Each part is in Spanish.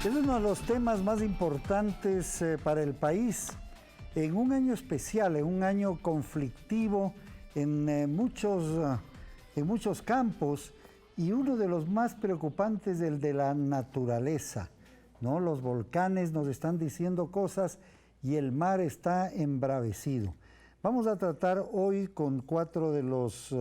Es uno de los temas más importantes para el país en un año especial, en un año conflictivo en muchos campos, y uno de los más preocupantes es el de la naturaleza, ¿no? Los volcanes nos están diciendo cosas y el mar está embravecido. Vamos a tratar hoy con cuatro de los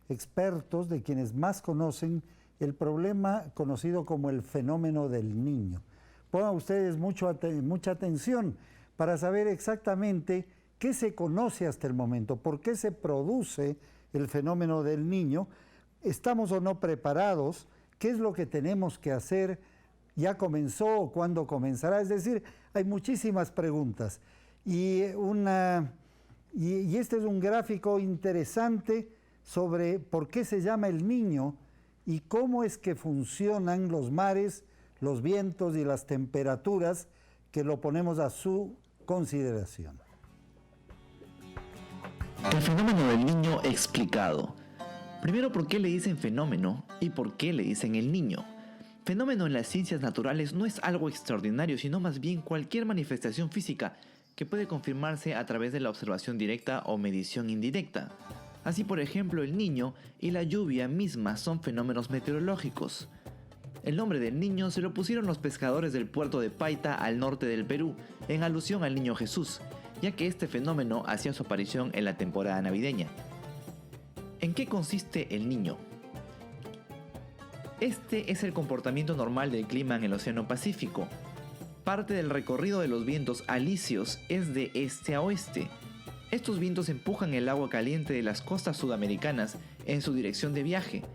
expertos, de quienes más conocen el problema conocido como el fenómeno del Niño. Pongan ustedes mucha atención para saber exactamente qué se conoce hasta el momento, por qué se produce el fenómeno del Niño, estamos o no preparados, qué es lo que tenemos que hacer, ya comenzó o cuándo comenzará. Es decir, hay muchísimas preguntas. Y este es un gráfico interesante sobre por qué se llama el Niño y cómo es que funcionan los mares, los vientos y las temperaturas, que lo ponemos a su consideración. El fenómeno del Niño explicado. Primero, ¿por qué le dicen fenómeno y por qué le dicen el Niño? Fenómeno en las ciencias naturales no es algo extraordinario, sino más bien cualquier manifestación física que puede confirmarse a través de la observación directa o medición indirecta. Así, por ejemplo, el Niño y la lluvia misma son fenómenos meteorológicos. El nombre del Niño se lo pusieron los pescadores del puerto de Paita, al norte del Perú, en alusión al Niño Jesús, ya que este fenómeno hacía su aparición en la temporada navideña. ¿En qué consiste el Niño? Este es el comportamiento normal del clima en el Océano Pacífico. Parte del recorrido de los vientos alisios es de este a oeste. Estos vientos empujan el agua caliente de las costas sudamericanas en su dirección de viaje,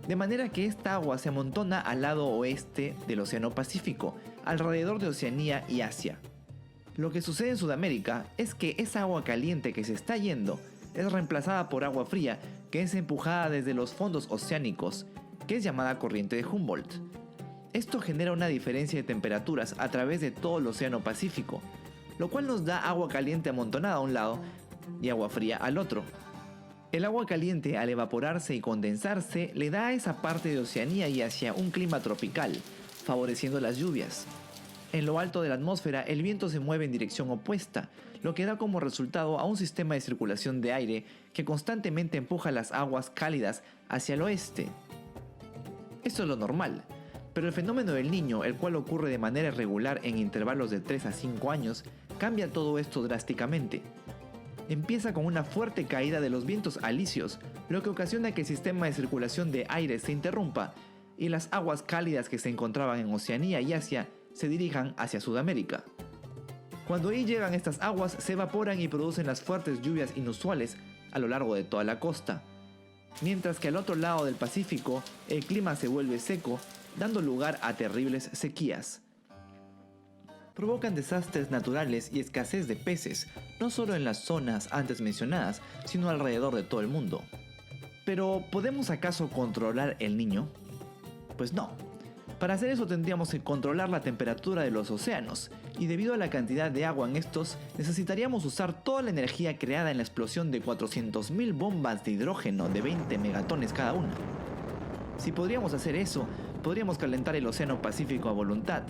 de manera que esta agua se amontona al lado oeste del Océano Pacífico, alrededor de Oceanía y Asia. Lo que sucede en Sudamérica es que esa agua caliente que se está yendo es reemplazada por agua fría que es empujada desde los fondos oceánicos, que es llamada corriente de Humboldt. Esto genera una diferencia de temperaturas a través de todo el Océano Pacífico, lo cual nos da agua caliente amontonada a un lado y agua fría al otro. El agua caliente, al evaporarse y condensarse, le da a esa parte de Oceanía y Asia un clima tropical, favoreciendo las lluvias. En lo alto de la atmósfera, el viento se mueve en dirección opuesta, lo que da como resultado a un sistema de circulación de aire que constantemente empuja las aguas cálidas hacia el oeste. Esto es lo normal, pero el fenómeno del Niño, el cual ocurre de manera irregular en intervalos de 3 a 5 años, cambia todo esto drásticamente. Empieza con una fuerte caída de los vientos alisios, lo que ocasiona que el sistema de circulación de aire se interrumpa y las aguas cálidas que se encontraban en Oceanía y Asia se dirijan hacia Sudamérica. Cuando ahí llegan estas aguas, se evaporan y producen las fuertes lluvias inusuales a lo largo de toda la costa, mientras que al otro lado del Pacífico el clima se vuelve seco, dando lugar a terribles sequías. Provocan desastres naturales y escasez de peces, no solo en las zonas antes mencionadas, sino alrededor de todo el mundo. Pero, ¿podemos acaso controlar el Niño? Pues no. Para hacer eso tendríamos que controlar la temperatura de los océanos, y debido a la cantidad de agua en estos, necesitaríamos usar toda la energía creada en la explosión de 400.000 bombas de hidrógeno de 20 megatones cada una. Si podríamos hacer eso, podríamos calentar el Océano Pacífico a voluntad,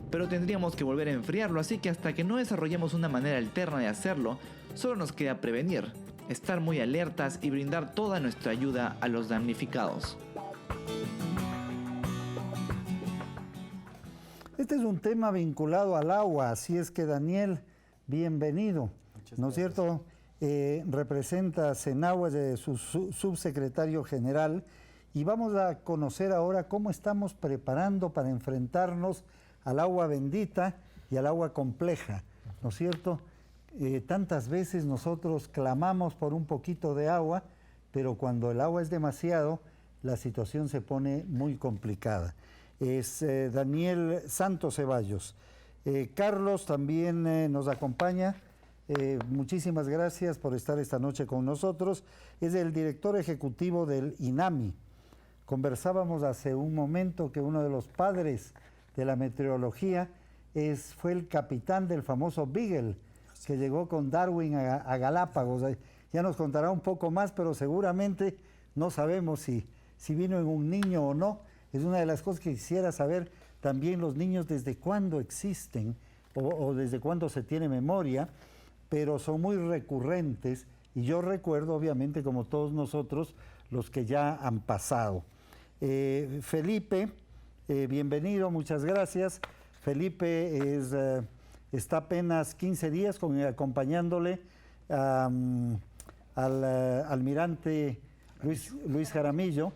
pero tendríamos que volver a enfriarlo, así que hasta que no desarrollemos una manera alterna de hacerlo, solo nos queda prevenir, estar muy alertas y brindar toda nuestra ayuda a los damnificados. Este es un tema vinculado al agua, así es que Daniel, bienvenido. ¿No es cierto? Representa a Cenaguas, de su subsecretario general, y vamos a conocer ahora cómo estamos preparando para enfrentarnos al agua bendita y al agua compleja, ¿no es cierto? Tantas veces nosotros clamamos por un poquito de agua, pero cuando el agua es demasiado, la situación se pone muy complicada. Es Daniel Santos Ceballos. Carlos también nos acompaña. Muchísimas gracias por estar esta noche con nosotros. Es el director ejecutivo del INAMI. Conversábamos hace un momento que uno de los padres de la meteorología fue el capitán del famoso Beagle, que llegó con Darwin a Galápagos. Ya nos contará un poco más, pero seguramente no sabemos si vino en un niño o no. Es una de las cosas que quisiera saber también los niños desde cuándo existen o desde cuándo se tiene memoria, pero son muy recurrentes y yo recuerdo obviamente como todos nosotros los que ya han pasado. Felipe, bienvenido, muchas gracias. Felipe está apenas 15 días acompañándole al almirante Luis Jaramillo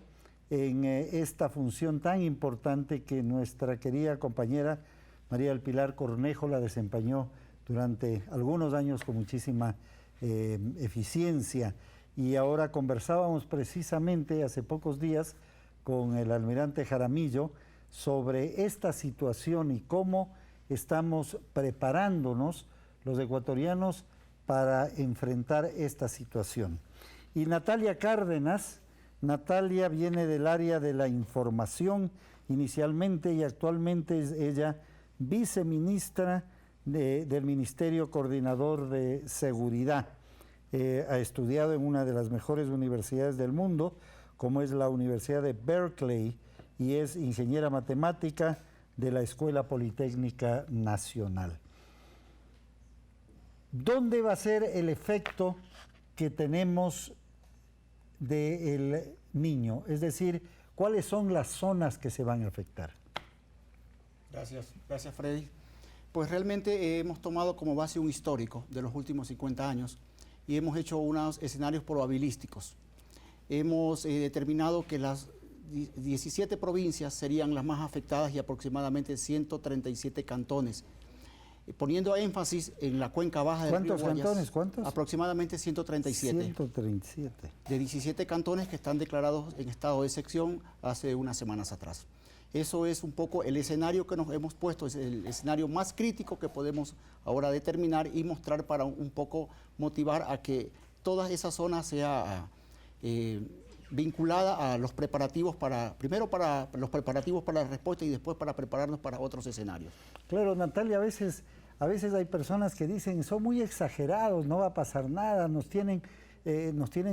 en esta función tan importante que nuestra querida compañera María del Pilar Cornejo la desempeñó durante algunos años con muchísima eficiencia. Y ahora conversábamos precisamente hace pocos días con el almirante Jaramillo sobre esta situación y cómo estamos preparándonos los ecuatorianos para enfrentar esta situación. Y Natalia Cárdenas, Natalia viene del área de la información inicialmente y actualmente es ella viceministra del Ministerio Coordinador de Seguridad. Ha estudiado en una de las mejores universidades del mundo, como es la Universidad de Berkeley, y es ingeniera matemática de la Escuela Politécnica Nacional. ¿Dónde va a ser el efecto que tenemos del niño? Es decir, ¿cuáles son las zonas que se van a afectar? Gracias Freddy. Pues realmente hemos tomado como base un histórico de los últimos 50 años y hemos hecho unos escenarios probabilísticos. Hemos determinado que las 17 provincias serían las más afectadas y aproximadamente 137 cantones, poniendo énfasis en la cuenca baja del río Guayas. ¿Cuántos cantones? ¿Cuántos? Aproximadamente 137. 137. De 17 cantones que están declarados en estado de excepción hace unas semanas atrás. Eso es un poco el escenario que nos hemos puesto, es el escenario más crítico que podemos ahora determinar y mostrar para un poco motivar a que toda esa zona sea vinculada a los preparativos primero para los preparativos para la respuesta y después para prepararnos para otros escenarios. Claro, Natalia, a veces hay personas que dicen, son muy exagerados, no va a pasar nada, nos tienen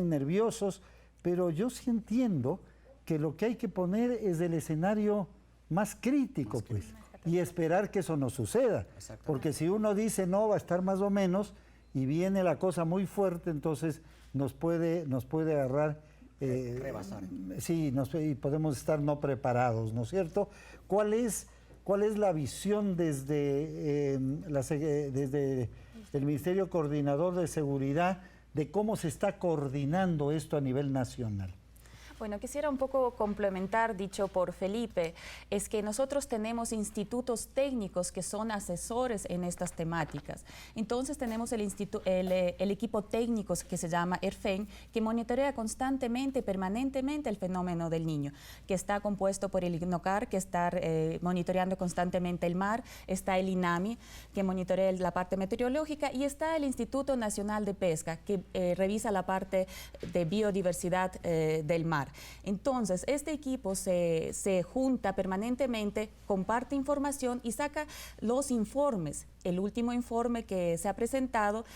nerviosos, pero yo sí entiendo que lo que hay que poner es el escenario más crítico, pues, y esperar que eso no suceda. Porque si uno dice, no, va a estar más o menos, y viene la cosa muy fuerte, entonces nos puede agarrar... rebasar. Sí, y podemos estar no preparados, ¿no es cierto? ¿Cuál es la visión desde el Ministerio Coordinador de Seguridad de cómo se está coordinando esto a nivel nacional? Bueno, quisiera un poco complementar, dicho por Felipe, es que nosotros tenemos institutos técnicos que son asesores en estas temáticas. Entonces tenemos el equipo técnico que se llama ERFEN, que monitorea constantemente, permanentemente el fenómeno del niño, que está compuesto por el INOCAR, que está monitoreando constantemente el mar, está el INAMI, que monitorea la parte meteorológica, y está el Instituto Nacional de Pesca, que revisa la parte de biodiversidad del mar. Entonces, este equipo se junta permanentemente, comparte información y saca los informes. El último informe que se ha presentado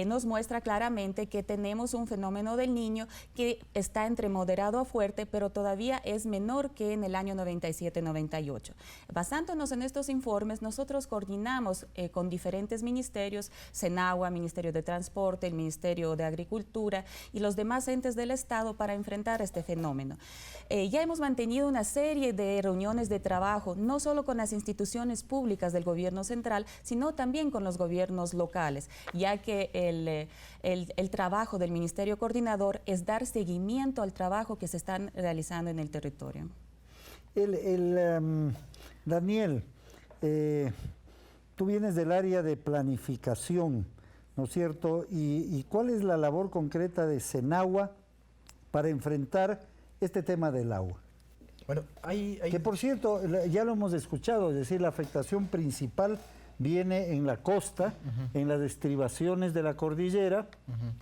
nos muestra claramente que tenemos un fenómeno del niño que está entre moderado a fuerte, pero todavía es menor que en el año 97-98. Basándonos en estos informes, nosotros coordinamos con diferentes ministerios, SENAGUA, Ministerio de Transporte, el Ministerio de Agricultura y los demás entes del Estado para enfrentar este fenómeno. Ya hemos mantenido una serie de reuniones de trabajo, no solo con las instituciones públicas del gobierno central, sino también con los gobiernos locales, ya que el trabajo del Ministerio Coordinador es dar seguimiento al trabajo que se están realizando en el territorio. Daniel, tú vienes del área de planificación, ¿no es cierto? ¿Y cuál es la labor concreta de SENAGUA para enfrentar este tema del agua? Bueno, que por cierto, ya lo hemos escuchado, es decir, la afectación principal viene en la costa, en las estribaciones de la cordillera,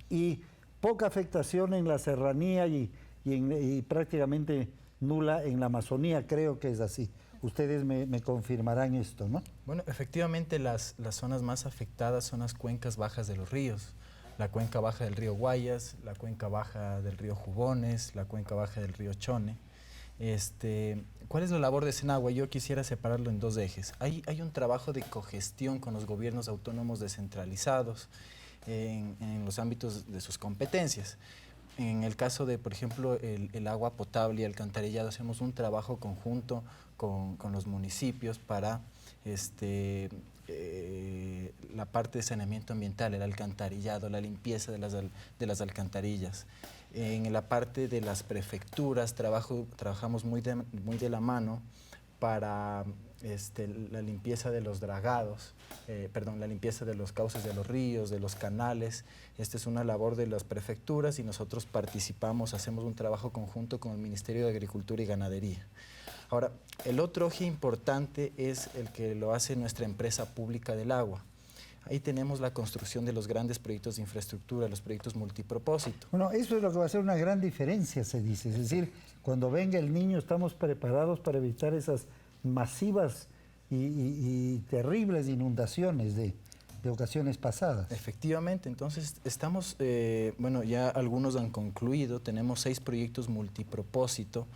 y poca afectación en la serranía y prácticamente nula en la Amazonía, creo que es así. Ustedes me confirmarán esto, ¿no? Bueno, efectivamente las zonas más afectadas son las cuencas bajas de los ríos. La cuenca baja del río Guayas, la cuenca baja del río Jubones, la cuenca baja del río Chone. ¿Cuál es la labor de Senagua? Yo quisiera separarlo en dos ejes. Hay un trabajo de cogestión con los gobiernos autónomos descentralizados en los ámbitos de sus competencias. En el caso de, por ejemplo, el agua potable y alcantarillado, hacemos un trabajo conjunto con los municipios para la parte de saneamiento ambiental, el alcantarillado, la limpieza de las alcantarillas. En la parte de las prefecturas trabajamos muy de la mano para la limpieza de los dragados, la limpieza de los cauces de los ríos, de los canales. Esta es una labor de las prefecturas y nosotros participamos, hacemos un trabajo conjunto con el Ministerio de Agricultura y Ganadería. Ahora, el otro eje importante es el que lo hace nuestra empresa pública del agua. Ahí tenemos la construcción de los grandes proyectos de infraestructura, los proyectos multipropósito. Bueno, eso es lo que va a hacer una gran diferencia, se dice. Es decir, cuando venga el niño estamos preparados para evitar esas masivas y terribles inundaciones de ocasiones pasadas. Efectivamente, entonces estamos, ya algunos han concluido, tenemos 6 proyectos multipropósito.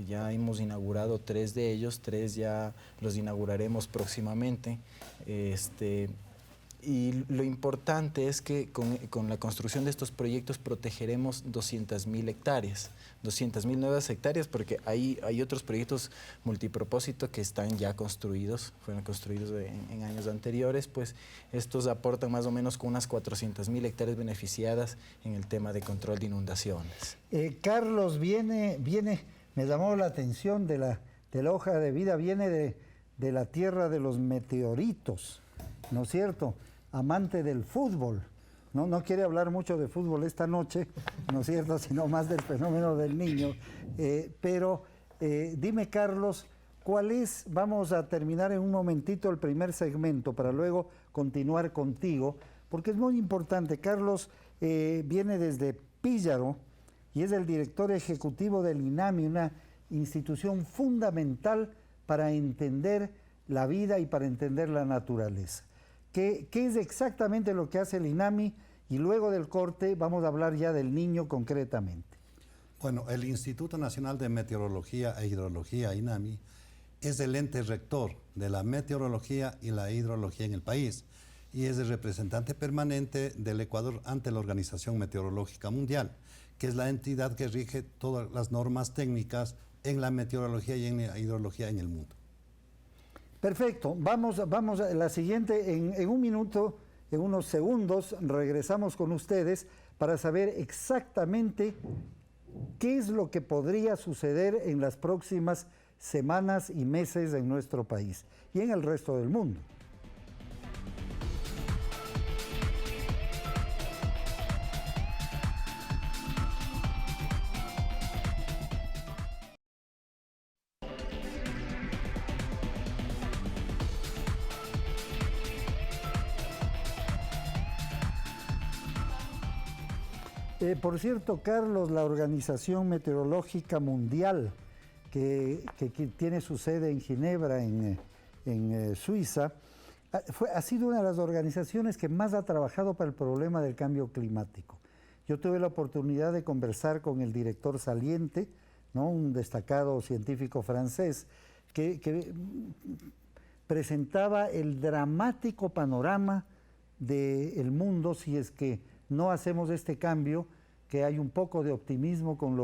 Ya hemos inaugurado 3 de ellos, 3 ya los inauguraremos próximamente. Y lo importante es que con la construcción de estos proyectos protegeremos 200.000 hectáreas, 200.000 nuevas hectáreas, porque hay otros proyectos multipropósito que están ya construidos, fueron construidos en años anteriores, pues estos aportan más o menos con unas 400.000 hectáreas beneficiadas en el tema de control de inundaciones. Carlos viene, me llamó la atención de la hoja de vida, viene de la tierra de los meteoritos, ¿no es cierto? Amante del fútbol. No quiere hablar mucho de fútbol esta noche, ¿no es cierto?, sino más del fenómeno del niño. Pero dime, Carlos, vamos a terminar en un momentito el primer segmento para luego continuar contigo, porque es muy importante. Carlos viene desde Píllaro y es el director ejecutivo del INAMI, una institución fundamental para entender la vida y para entender la naturaleza. ¿Qué es exactamente lo que hace el INAMI? Y luego del corte vamos a hablar ya del niño concretamente. Bueno, el Instituto Nacional de Meteorología e Hidrología, INAMI, es el ente rector de la meteorología y la hidrología en el país y es el representante permanente del Ecuador ante la Organización Meteorológica Mundial, que es la entidad que rige todas las normas técnicas en la meteorología y en la hidrología en el mundo. Perfecto, vamos a la siguiente, en un minuto, en unos segundos, regresamos con ustedes para saber exactamente qué es lo que podría suceder en las próximas semanas y meses en nuestro país y en el resto del mundo. Por cierto, Carlos, la Organización Meteorológica Mundial, que tiene su sede en Ginebra, en Suiza, ha sido una de las organizaciones que más ha trabajado para el problema del cambio climático. Yo tuve la oportunidad de conversar con el director saliente, ¿no?, un destacado científico francés, que presentaba el dramático panorama del mundo si es que no hacemos este cambio, que hay un poco de optimismo con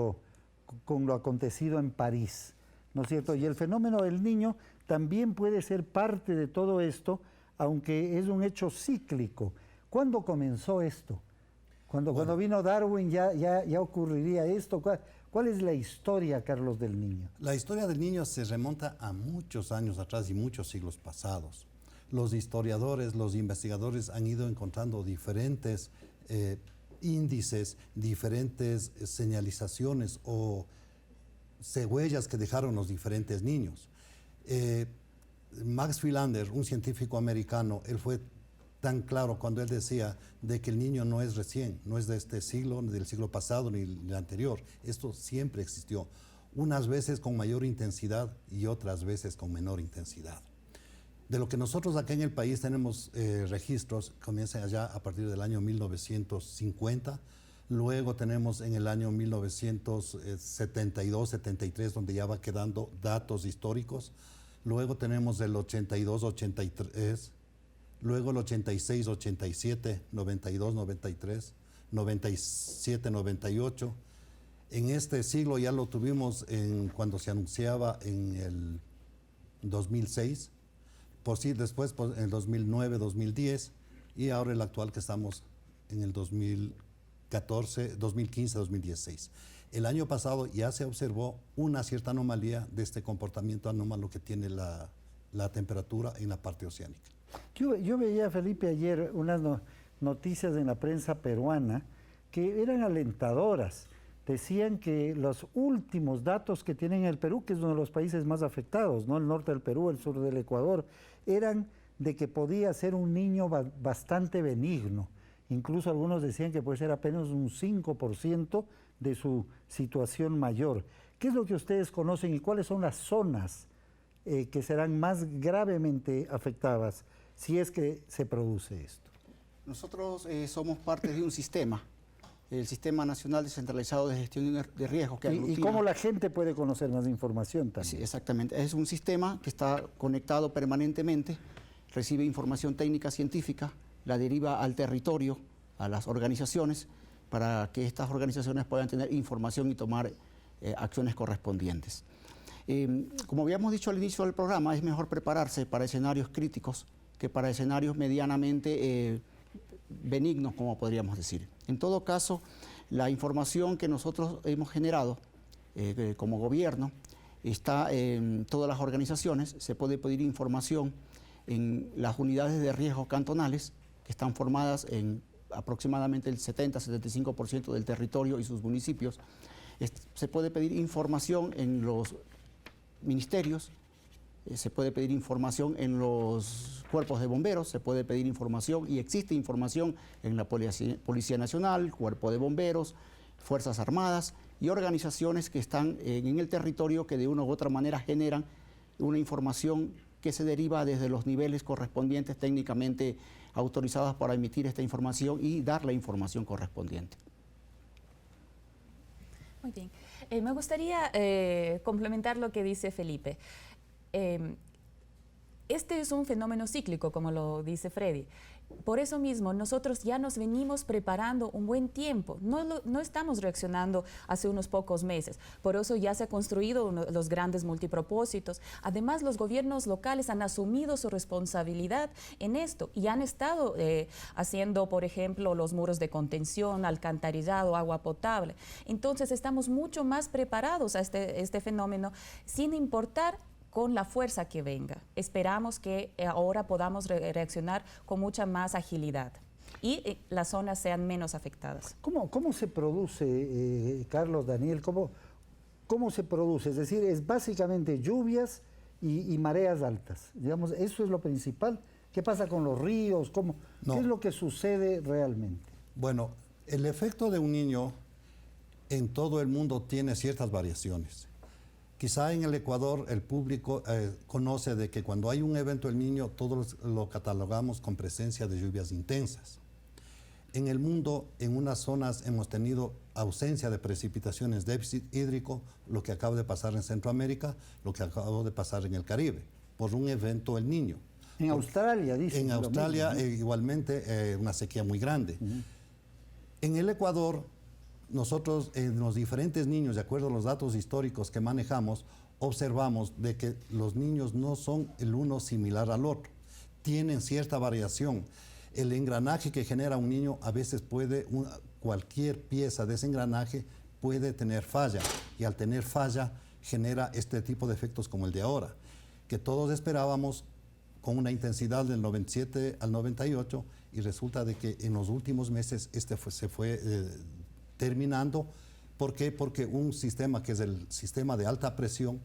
lo acontecido en París, ¿no es cierto? Y el fenómeno del niño también puede ser parte de todo esto, aunque es un hecho cíclico. ¿Cuándo comenzó esto? Cuando vino Darwin ya ocurriría esto. ¿Cuál es la historia, Carlos, del niño? La historia del niño se remonta a muchos años atrás y muchos siglos pasados. Los historiadores, los investigadores han ido encontrando diferentes índices, diferentes señalizaciones o huellas que dejaron los diferentes niños. Max Philander, un científico americano, él fue tan claro cuando él decía de que el niño no es recién, no es de este siglo, ni del siglo pasado, ni del anterior. Esto siempre existió, unas veces con mayor intensidad y otras veces con menor intensidad. De lo que nosotros acá en el país tenemos registros, comienza allá a partir del año 1950, Luego tenemos en el año 1972, 73, donde ya va quedando datos históricos. Luego tenemos el 82, 83. Luego el 86, 87, 92, 93, 97, 98. En este siglo ya lo tuvimos cuando se anunciaba en el 2006, después en el 2009, 2010 y ahora el actual que estamos en el 2014, 2015, 2016. El año pasado ya se observó una cierta anomalía de este comportamiento anómalo que tiene la temperatura en la parte oceánica. Yo veía, Felipe, ayer unas noticias en la prensa peruana que eran alentadoras. Decían que los últimos datos que tienen el Perú, que es uno de los países más afectados, ¿no? El norte del Perú, el sur del Ecuador, eran de que podía ser un niño bastante benigno. Incluso algunos decían que puede ser apenas un 5% de su situación mayor. ¿Qué es lo que ustedes conocen y cuáles son las zonas que serán más gravemente afectadas si es que se produce esto? Nosotros somos parte de un sistema, el Sistema Nacional Descentralizado de Gestión de Riesgos. Que ¿Y cómo la gente puede conocer más información también? Sí, exactamente. Es un sistema que está conectado permanentemente, recibe información técnica científica, la deriva al territorio, a las organizaciones, para que estas organizaciones puedan tener información y tomar acciones correspondientes. Como habíamos dicho al inicio del programa, es mejor prepararse para escenarios críticos que para escenarios medianamente benignos, como podríamos decir. En todo caso, la información que nosotros hemos generado como gobierno está en todas las organizaciones. Se puede pedir información en las unidades de riesgo cantonales, que están formadas en aproximadamente el 70-75% del territorio y sus municipios. Se puede pedir información en los ministerios, se puede pedir información en los cuerpos de bomberos, se puede pedir información y existe información en la Policía Nacional, Cuerpo de Bomberos, Fuerzas Armadas y organizaciones que están en el territorio que de una u otra manera generan una información que se deriva desde los niveles correspondientes técnicamente autorizados para emitir esta información y dar la información correspondiente. Muy bien. Me gustaría complementar lo que dice Felipe. Este es un fenómeno cíclico, como lo dice Freddy. Por eso mismo, nosotros ya nos venimos preparando un buen tiempo. No estamos reaccionando hace unos pocos meses. Por eso ya se han construido los grandes multipropósitos. Además, los gobiernos locales han asumido su responsabilidad en esto y han estado haciendo, por ejemplo, los muros de contención, alcantarillado, agua potable. Entonces, estamos mucho más preparados a este fenómeno, sin importar con la fuerza que venga. Esperamos que ahora podamos reaccionar con mucha más agilidad y las zonas sean menos afectadas. ¿Cómo se produce, Carlos, Daniel? ¿Cómo se produce? Es decir, es básicamente lluvias y mareas altas. Digamos, eso es lo principal. ¿Qué pasa con los ríos? ¿Qué es lo que sucede realmente? Bueno, el efecto de un niño en todo el mundo tiene ciertas variaciones. Quizá en el Ecuador el público conoce de que cuando hay un evento del niño, todos lo catalogamos con presencia de lluvias intensas. En el mundo, en unas zonas hemos tenido ausencia de precipitaciones, déficit hídrico, lo que acaba de pasar en Centroamérica, lo que acaba de pasar en el Caribe, por un evento del niño. En Australia, dicen. En Australia, mismo, ¿no? Igualmente, una sequía muy grande. En el Ecuador, nosotros en los diferentes niños, de acuerdo a los datos históricos que manejamos, observamos de que los niños no son el uno similar al otro, tienen cierta variación. El engranaje que genera un niño a veces cualquier pieza de ese engranaje puede tener falla, y al tener falla genera este tipo de efectos como el de ahora, que todos esperábamos con una intensidad del 97 al 98, y resulta de que en los últimos meses se fue terminando. ¿Por qué? Porque un sistema que es el sistema de alta presión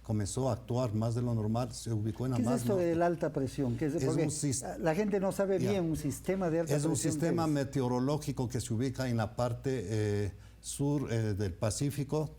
comenzó a actuar más de lo normal, se ubicó en la más... ¿Qué es esto de la alta presión? La gente no sabe bien un sistema de alta presión. Es un sistema meteorológico que se ubica en la parte sur del Pacífico,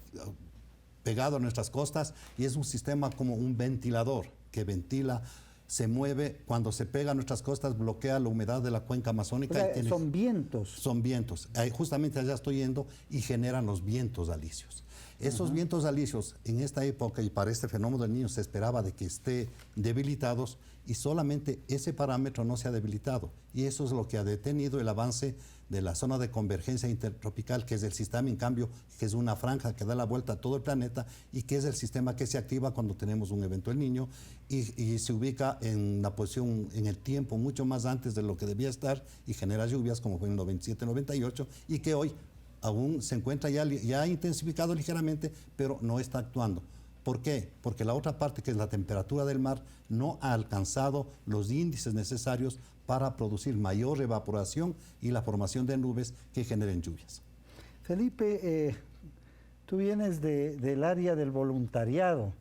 pegado a nuestras costas, y es un sistema como un ventilador que ventila se mueve, cuando se pega a nuestras costas, bloquea la humedad de la cuenca amazónica. O sea, son vientos. Son vientos. Justamente allá estoy yendo y generan los vientos alisios. Esos vientos alisios en esta época y para este fenómeno del Niño se esperaba de que esté debilitados y solamente ese parámetro no se ha debilitado. Y eso es lo que ha detenido el avance de la zona de convergencia intertropical, que es el sistema, en cambio, que es una franja que da la vuelta a todo el planeta y que es el sistema que se activa cuando tenemos un evento del Niño y se ubica en una posición en el tiempo mucho más antes de lo que debía estar y genera lluvias como fue en el 97-98 y que hoy aún se encuentra, ya ha intensificado ligeramente, pero no está actuando. ¿Por qué? Porque la otra parte, que es la temperatura del mar, no ha alcanzado los índices necesarios para producir mayor evaporación y la formación de nubes que generen lluvias. Felipe, tú vienes del área del voluntariado,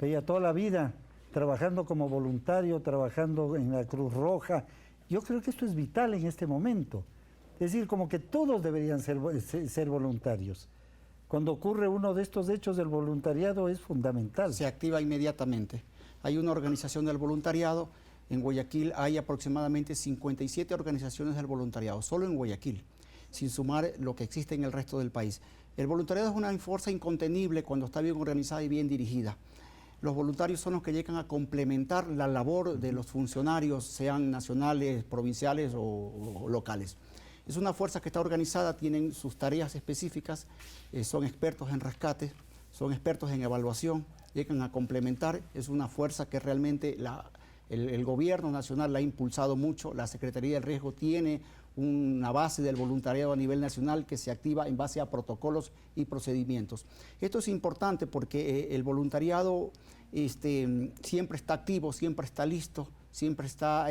ya toda la vida trabajando como voluntario, trabajando en la Cruz Roja. Yo creo que esto es vital en este momento. Es decir, como que todos deberían ser voluntarios. Cuando ocurre uno de estos hechos, el voluntariado es fundamental. Se activa inmediatamente. Hay una organización del voluntariado. En Guayaquil hay aproximadamente 57 organizaciones del voluntariado, solo en Guayaquil, sin sumar lo que existe en el resto del país. El voluntariado es una fuerza incontenible cuando está bien organizada y bien dirigida. Los voluntarios son los que llegan a complementar la labor de los funcionarios, sean nacionales, provinciales o locales. Es una fuerza que está organizada, tienen sus tareas específicas, son expertos en rescate, son expertos en evaluación, llegan a complementar. Es una fuerza que realmente el gobierno nacional la ha impulsado mucho. La Secretaría del Riesgo tiene una base del voluntariado a nivel nacional que se activa en base a protocolos y procedimientos. Esto es importante porque el voluntariado siempre está activo, siempre está listo, siempre está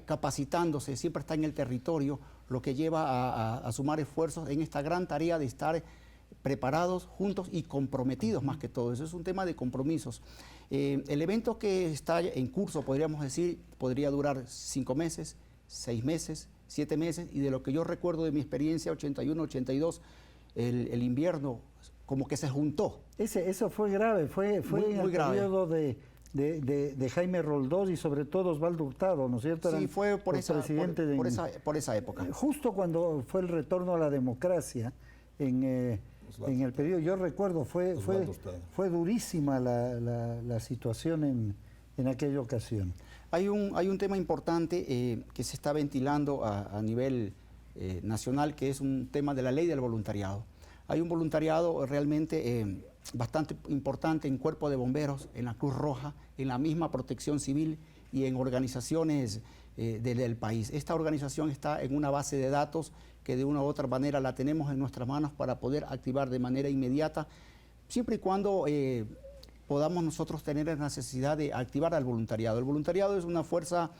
capacitándose, siempre está en el territorio, lo que lleva a sumar esfuerzos en esta gran tarea de estar preparados, juntos y comprometidos más que todo. Eso es un tema de compromisos. El evento que está en curso, podríamos decir, podría durar 5 meses, 6 meses, 7 meses, y de lo que yo recuerdo de mi experiencia 81-82, el invierno como que se juntó. Eso fue grave, fue muy en el grave. periodo de Jaime Roldós y sobre todo Osvaldo Hurtado, ¿no es cierto? Sí, fue por esa época. Justo cuando fue el retorno a la democracia en el periodo, yo recuerdo, fue durísima la situación en aquella ocasión. Hay un tema importante que se está ventilando a nivel nacional, que es un tema de la ley del voluntariado. Hay un voluntariado realmente bastante importante en Cuerpo de Bomberos, en la Cruz Roja, en la misma Protección Civil y en organizaciones del país. Esta organización está en una base de datos que de una u otra manera la tenemos en nuestras manos para poder activar de manera inmediata, siempre y cuando podamos nosotros tener la necesidad de activar al voluntariado. El voluntariado es una fuerza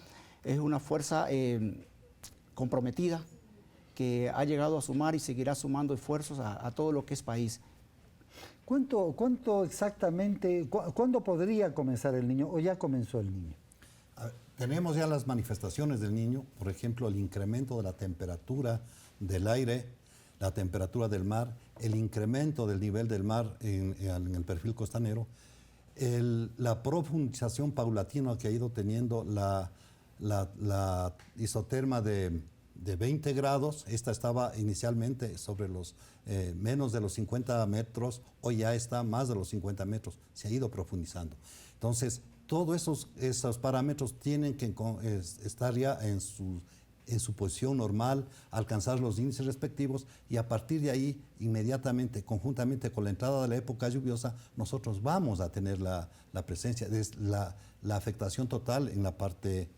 comprometida, que ha llegado a sumar y seguirá sumando esfuerzos a todo lo que es país. ¿Cuánto exactamente, cuándo podría comenzar el Niño o ya comenzó el Niño? Tenemos ya las manifestaciones del Niño, por ejemplo, el incremento de la temperatura del aire, la temperatura del mar, el incremento del nivel del mar en el perfil costanero, la profundización paulatina que ha ido teniendo la isoterma de 20 grados, esta estaba inicialmente sobre los menos de los 50 metros, hoy ya está más de los 50 metros, se ha ido profundizando. Entonces, todos esos parámetros tienen que estar ya en su posición normal, alcanzar los índices respectivos y a partir de ahí, inmediatamente, conjuntamente con la entrada de la época lluviosa, nosotros vamos a tener la presencia, la afectación total en la parte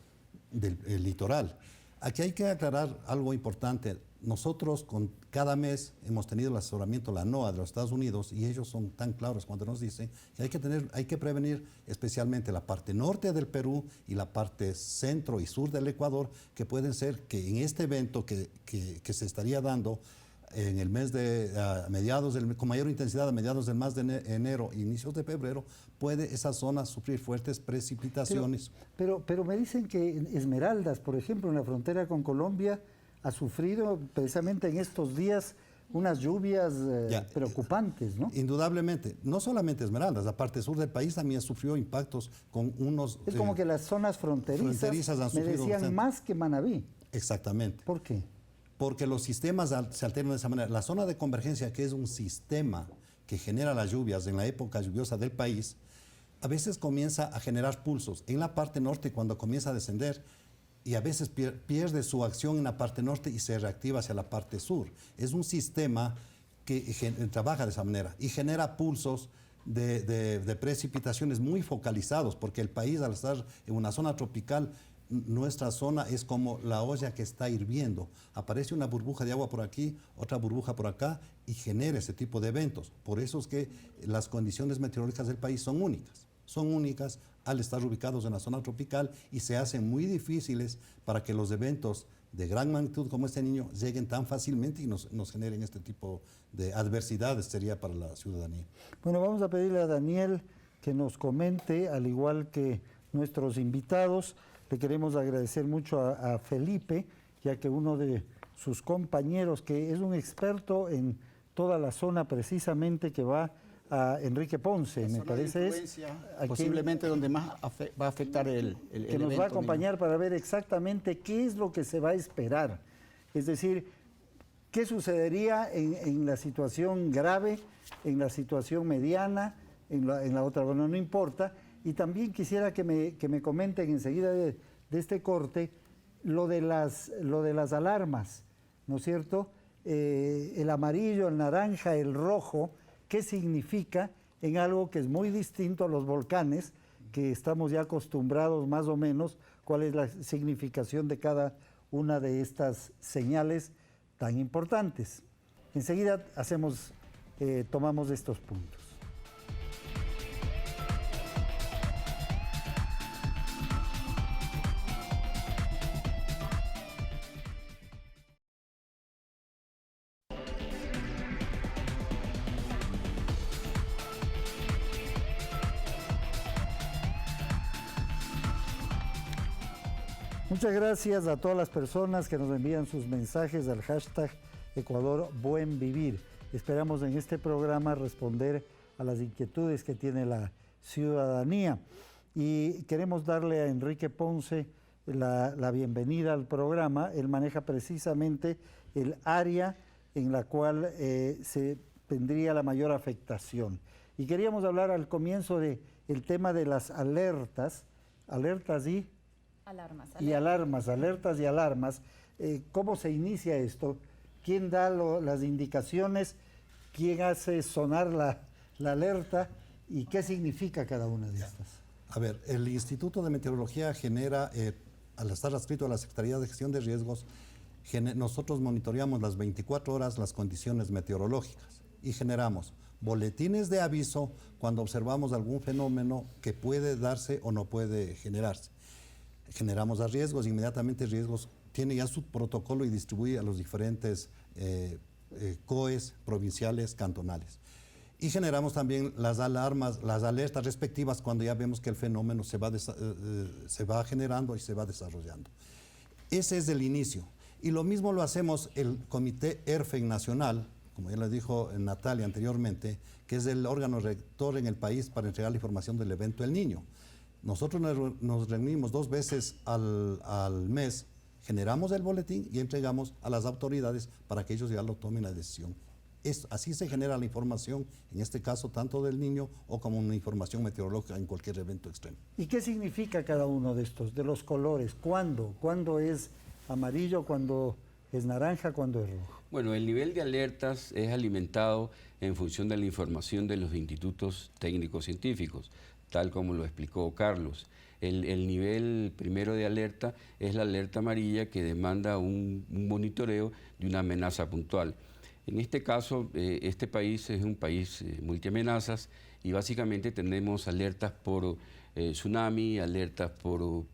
del litoral. Aquí hay que aclarar algo importante. Nosotros cada mes hemos tenido el asesoramiento, la NOAA de los Estados Unidos, y ellos son tan claros cuando nos dicen que hay que prevenir especialmente la parte norte del Perú y la parte centro y sur del Ecuador, que pueden ser que en este evento que se estaría dando en el mes con mayor intensidad a mediados del mes de enero, inicios de febrero, puede esa zona sufrir fuertes precipitaciones. Pero me dicen que Esmeraldas, por ejemplo, en la frontera con Colombia, ha sufrido precisamente en estos días unas lluvias preocupantes, ¿no? Indudablemente, no solamente Esmeraldas, la parte sur del país también sufrió impactos con unos... Es como que las zonas fronterizas han me sufrido decían bastante. más que Manabí. Exactamente. ¿Por qué? Porque los sistemas se alternan de esa manera. La zona de convergencia, que es un sistema que genera las lluvias en la época lluviosa del país, a veces comienza a generar pulsos en la parte norte cuando comienza a descender y a veces pierde su acción en la parte norte y se reactiva hacia la parte sur. Es un sistema que trabaja de esa manera y genera pulsos de precipitaciones muy focalizados, porque el país, al estar en una zona tropical, nuestra zona es como la olla que está hirviendo. Aparece una burbuja de agua por aquí, otra burbuja por acá y genera ese tipo de eventos. Por eso es que las condiciones meteorológicas del país son únicas. Son únicas al estar ubicados en la zona tropical y se hacen muy difíciles para que los eventos de gran magnitud como este niño lleguen tan fácilmente y nos generen este tipo de adversidades, sería para la ciudadanía. Bueno, vamos a pedirle a Daniel que nos comente, al igual que nuestros invitados. Le queremos agradecer mucho a Felipe, ya que uno de sus compañeros, que es un experto en toda la zona precisamente que va a Enrique Ponce, me parece es posiblemente donde más va a afectar el que nos va a acompañar para ver exactamente qué es lo que se va a esperar. Es decir, qué sucedería en la situación grave, en la situación mediana, en la otra, bueno, no importa. Y también quisiera que me comenten enseguida de este corte lo de las alarmas, ¿no es cierto? El amarillo, el naranja, el rojo, ¿qué significa en algo que es muy distinto a los volcanes, que estamos ya acostumbrados más o menos, cuál es la significación de cada una de estas señales tan importantes? Enseguida tomamos estos puntos. Muchas gracias a todas las personas que nos envían sus mensajes al hashtag Ecuador Buen Vivir. Esperamos en este programa responder a las inquietudes que tiene la ciudadanía. Y queremos darle a Enrique Ponce la bienvenida al programa. Él maneja precisamente el área en la cual se tendría la mayor afectación. Y queríamos hablar al comienzo del tema de las alertas y... alertas y alarmas. ¿Cómo se inicia esto? ¿Quién da las indicaciones? ¿Quién hace sonar la alerta? ¿Y qué significa cada una de estas? A ver, el Instituto de Meteorología genera, al estar adscrito a la Secretaría de Gestión de Riesgos, nosotros monitoreamos las 24 horas las condiciones meteorológicas y generamos boletines de aviso cuando observamos algún fenómeno que puede darse o no puede generarse. Generamos a riesgos, inmediatamente riesgos tiene ya su protocolo y distribuye a los diferentes COEs provinciales, cantonales. Y generamos también las alarmas, las alertas respectivas cuando ya vemos que el fenómeno se va generando y se va desarrollando. Ese es el inicio. Y lo mismo lo hacemos el Comité ERFEN Nacional, como ya les dijo Natalia anteriormente, que es el órgano rector en el país para entregar la información del evento El Niño. Nosotros nos reunimos 2 veces al mes, generamos el boletín y entregamos a las autoridades para que ellos ya lo tomen la decisión. Así se genera la información, en este caso tanto del niño o como una información meteorológica en cualquier evento extremo. ¿Y qué significa cada uno de estos, de los colores? ¿Cuándo? ¿Cuándo es amarillo? ¿Cuándo es naranja? ¿Cuándo es rojo? Bueno, el nivel de alertas es alimentado en función de la información de los institutos técnicos científicos, tal como lo explicó Carlos. El nivel primero de alerta es la alerta amarilla, que demanda un monitoreo de una amenaza puntual. En este caso, este país es un país multiamenazas y básicamente tenemos alertas por tsunami, alertas por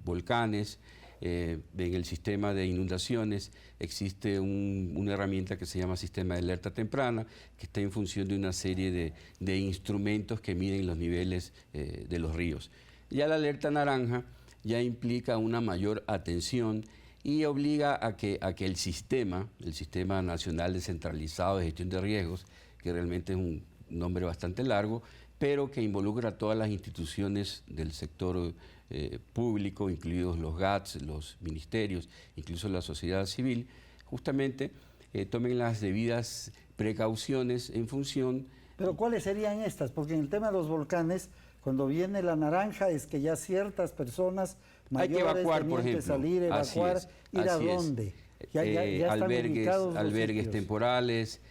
volcanes. En el sistema de inundaciones existe una herramienta que se llama sistema de alerta temprana, que está en función de una serie de instrumentos que miden los niveles de los ríos. Ya la alerta naranja ya implica una mayor atención y obliga a que el Sistema Nacional Descentralizado de Gestión de Riesgos, que realmente es un nombre bastante largo, pero que involucra a todas las instituciones del sector público, incluidos los GATS, los ministerios, incluso la sociedad civil, justamente tomen las debidas precauciones en función. Pero ¿cuáles serían estas? Porque en el tema de los volcanes, cuando viene la naranja es que ya ciertas personas mayores hay que evacuar, por ejemplo. Que salir, evacuar, ir a dónde. Ya están ubicados los albergues sitios. temporales,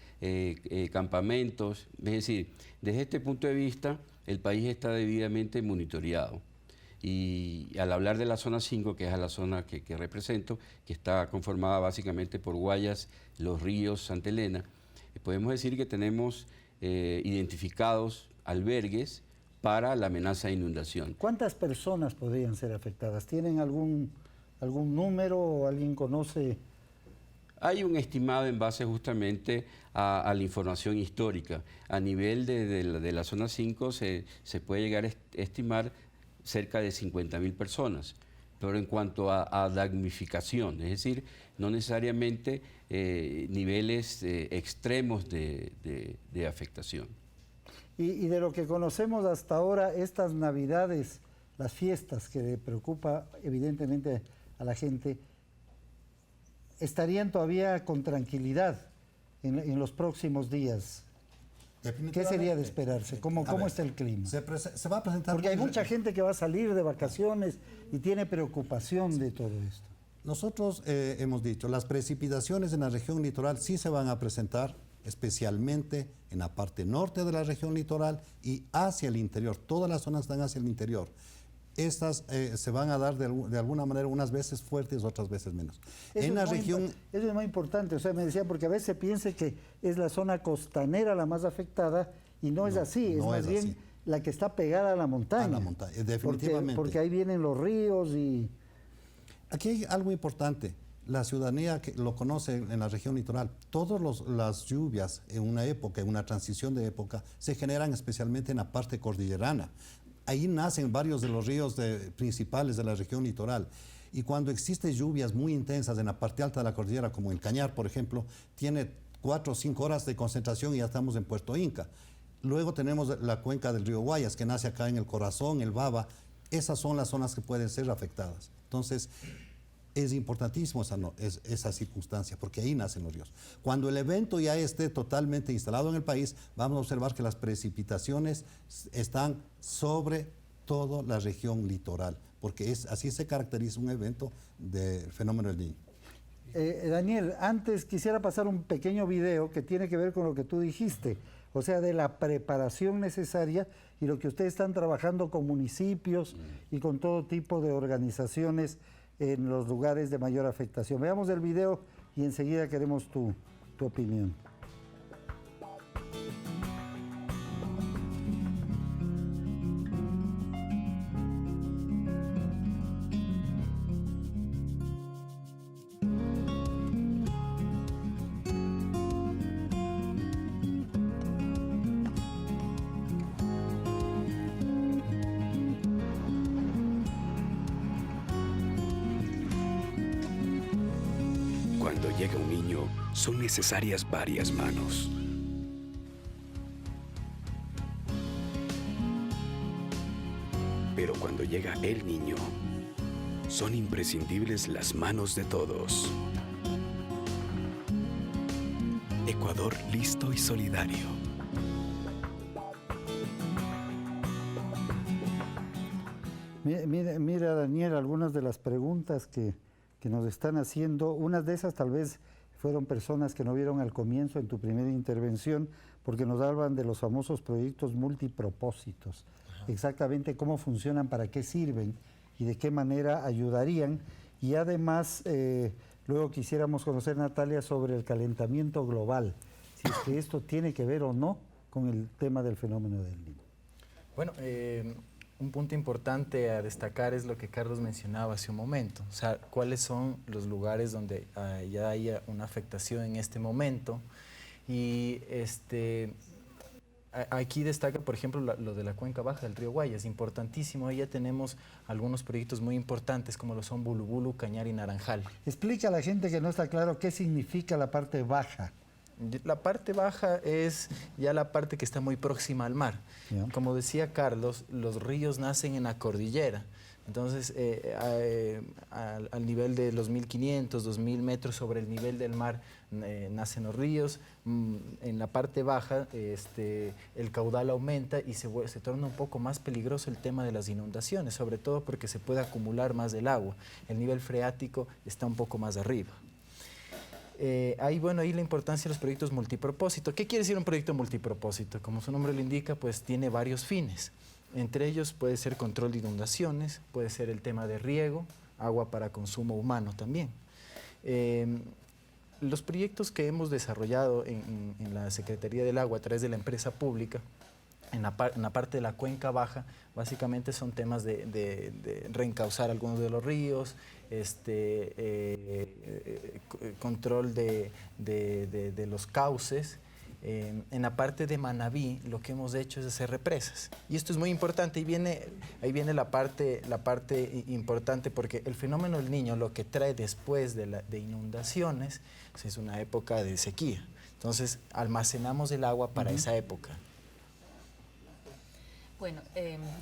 campamentos. Es decir, desde este punto de vista, el país está debidamente monitoreado. Y al hablar de la zona 5, que es la zona que represento, que está conformada básicamente por Guayas, Los Ríos, Santa Elena, podemos decir que tenemos identificados albergues para la amenaza de inundación. ¿Cuántas personas podrían ser afectadas? ¿Tienen algún número o alguien conoce? Hay un estimado en base justamente a la información histórica. A nivel de la zona 5 se puede llegar a estimar cerca de 50.000 personas, pero en cuanto a damnificación, es decir, no necesariamente niveles extremos de afectación. Y de lo que conocemos hasta ahora, estas Navidades, las fiestas que le preocupa evidentemente a la gente, ¿estarían todavía con tranquilidad en los próximos días? ¿Qué sería de esperarse? ¿Cómo está el clima? Se va a presentar... Porque hay mucha gente que va a salir de vacaciones y tiene preocupación de todo esto. Nosotros hemos dicho, las precipitaciones en la región litoral sí se van a presentar, especialmente en la parte norte de la región litoral y hacia el interior. Todas las zonas están hacia el interior. Estas se van a dar de alguna manera unas veces fuertes, otras veces menos. En la región... Eso es muy importante, o sea, me decía, porque a veces se piensa que es la zona costanera la más afectada y no es así, es más bien la que está pegada a la montaña. A la montaña, definitivamente. Porque ahí vienen los ríos y... Aquí hay algo importante. La ciudadanía que lo conoce en la región litoral, todas las lluvias en una época, en una transición de época, se generan especialmente en la parte cordillerana. Ahí nacen varios de los ríos principales de la región litoral. Y cuando existen lluvias muy intensas en la parte alta de la cordillera, como el Cañar, por ejemplo, tiene 4 o 5 horas de concentración y ya estamos en Puerto Inca. Luego tenemos la cuenca del río Guayas, que nace acá en el Corazón, el Baba. Esas son las zonas que pueden ser afectadas. Entonces, es importantísimo esa circunstancia, porque ahí nacen los ríos. Cuando el evento ya esté totalmente instalado en el país, vamos a observar que las precipitaciones están sobre toda la región litoral, porque así se caracteriza un evento del fenómeno del Niño. Daniel, antes quisiera pasar un pequeño video que tiene que ver con lo que tú dijiste, o sea, de la preparación necesaria y lo que ustedes están trabajando con municipios y con todo tipo de organizaciones en los lugares de mayor afectación. Veamos el video y enseguida queremos tu opinión. Cuando llega un niño, son necesarias varias manos. Pero cuando llega el niño, son imprescindibles las manos de todos. Ecuador listo y solidario. Mira, Daniel, algunas de las preguntas que nos están haciendo, unas de esas tal vez fueron personas que no vieron al comienzo en tu primera intervención, porque nos hablan de los famosos proyectos multipropósitos, exactamente cómo funcionan, para qué sirven y de qué manera ayudarían. Y además, luego quisiéramos conocer, Natalia, sobre el calentamiento global, si es que esto tiene que ver o no con el tema del fenómeno del Niño. Bueno, un punto importante a destacar es lo que Carlos mencionaba hace un momento, o sea, cuáles son los lugares donde ya haya una afectación en este momento. Y Aquí destaca, por ejemplo, lo de la cuenca baja del río Guaya, es importantísimo. Ahí ya tenemos algunos proyectos muy importantes como lo son Bulubulu, Cañar y Naranjal. Explica a la gente que no está claro qué significa la parte baja. La parte baja es ya la parte que está muy próxima al mar. Ya. Como decía Carlos, los ríos nacen en la cordillera. Entonces, al nivel de los 1.500, 2.000 metros sobre el nivel del mar nacen los ríos. En la parte baja el caudal aumenta y se torna un poco más peligroso el tema de las inundaciones, sobre todo porque se puede acumular más del agua. El nivel freático está un poco más arriba. Ahí la importancia de los proyectos multipropósito. ¿Qué quiere decir un proyecto multipropósito? Como su nombre lo indica, pues tiene varios fines. Entre ellos puede ser control de inundaciones, puede ser el tema de riego, agua para consumo humano también. Los proyectos que hemos desarrollado en la Secretaría del Agua a través de la empresa pública, en la parte de la cuenca baja, básicamente son temas de reencauzar algunos de los ríos, control de los cauces. En la parte de Manabí lo que hemos hecho es hacer represas. Y esto es muy importante, y ahí viene la parte importante, porque el fenómeno del Niño lo que trae después de inundaciones es una época de sequía. Entonces almacenamos el agua para esa época. Bueno,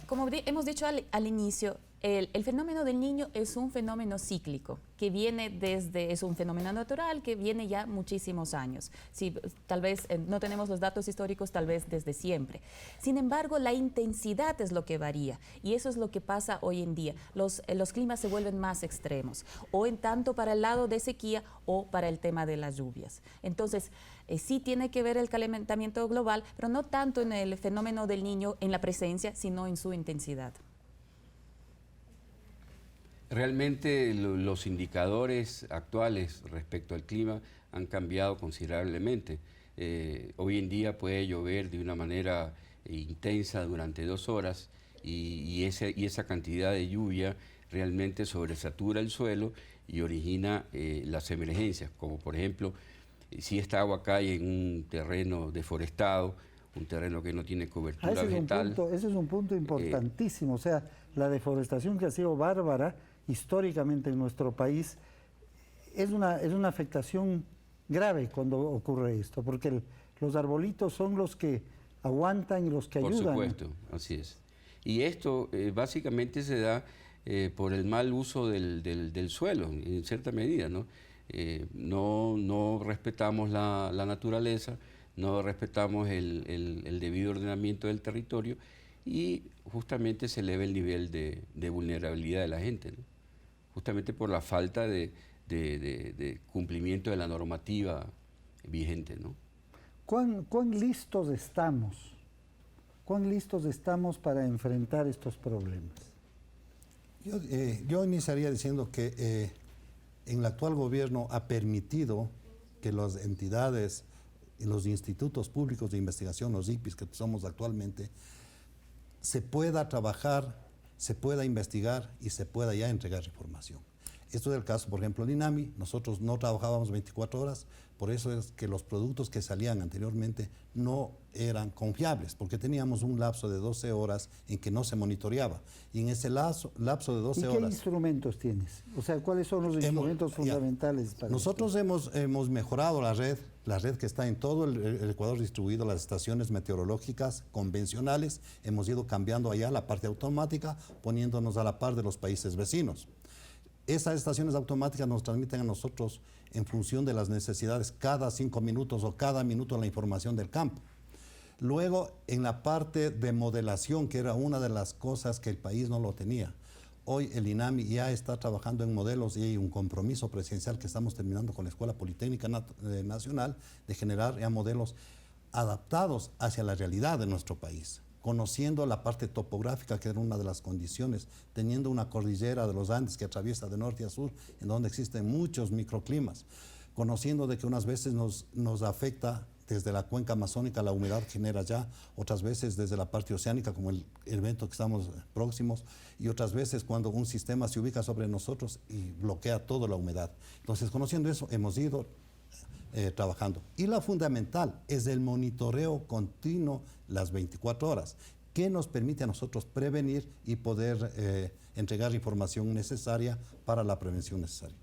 como hemos dicho al inicio, el fenómeno del Niño es un fenómeno cíclico, que viene es un fenómeno natural que viene ya muchísimos años. Sí, tal vez no tenemos los datos históricos, tal vez desde siempre. Sin embargo, la intensidad es lo que varía, y eso es lo que pasa hoy en día. Los climas se vuelven más extremos, o en tanto para el lado de sequía o para el tema de las lluvias. Entonces, sí tiene que ver el calentamiento global, pero no tanto en el fenómeno del Niño, en la presencia, sino en su intensidad. Realmente los indicadores actuales respecto al clima han cambiado considerablemente. Hoy en día puede llover de una manera intensa durante 2 horas y esa cantidad de lluvia realmente sobresatura el suelo y origina las emergencias, como por ejemplo, si esta agua cae en un terreno deforestado, un terreno que no tiene cobertura vegetal. Ese es un punto importantísimo, o sea, la deforestación que ha sido bárbara históricamente en nuestro país es una afectación grave cuando ocurre esto, porque los arbolitos son los que aguantan y los que ayudan. Por supuesto, así es. Y esto básicamente se da por el mal uso del suelo, en cierta medida, ¿no? No respetamos la naturaleza, no respetamos el debido ordenamiento del territorio y justamente se eleva el nivel de vulnerabilidad de la gente, ¿no? Justamente por la falta de cumplimiento de la normativa vigente, ¿no? ¿Cuán listos estamos? ¿Cuán listos estamos para enfrentar estos problemas? Yo iniciaría diciendo que en el actual gobierno ha permitido que las entidades y los institutos públicos de investigación, los IPIs que somos actualmente, se pueda trabajar, se pueda investigar y se pueda ya entregar información. Esto es el caso, por ejemplo, el INAMI. Nosotros no trabajábamos 24 horas, por eso es que los productos que salían anteriormente no eran confiables, porque teníamos un lapso de 12 horas en que no se monitoreaba. Y en ese lapso de 12 horas... ¿Y qué instrumentos tienes? O sea, ¿cuáles son los instrumentos fundamentales para nosotros hemos mejorado la red que está en todo el Ecuador distribuido, las estaciones meteorológicas convencionales. Hemos ido cambiando allá la parte automática, poniéndonos a la par de los países vecinos. Esas estaciones automáticas nos transmiten a nosotros en función de las necesidades cada 5 minutos o cada minuto la información del campo. Luego, en la parte de modelación, que era una de las cosas que el país no lo tenía. Hoy el INAMI ya está trabajando en modelos y hay un compromiso presidencial que estamos terminando con la Escuela Politécnica Nacional de generar ya modelos adaptados hacia la realidad de nuestro país, conociendo la parte topográfica, que era una de las condiciones, teniendo una cordillera de los Andes que atraviesa de norte a sur, en donde existen muchos microclimas, conociendo de que unas veces nos afecta desde la cuenca amazónica, la humedad genera ya, otras veces desde la parte oceánica, como el evento que estamos próximos, y otras veces cuando un sistema se ubica sobre nosotros y bloquea toda la humedad. Entonces, conociendo eso, hemos ido trabajando. Y la fundamental es el monitoreo continuo las 24 horas, que nos permite a nosotros prevenir y poder entregar información necesaria para la prevención necesaria.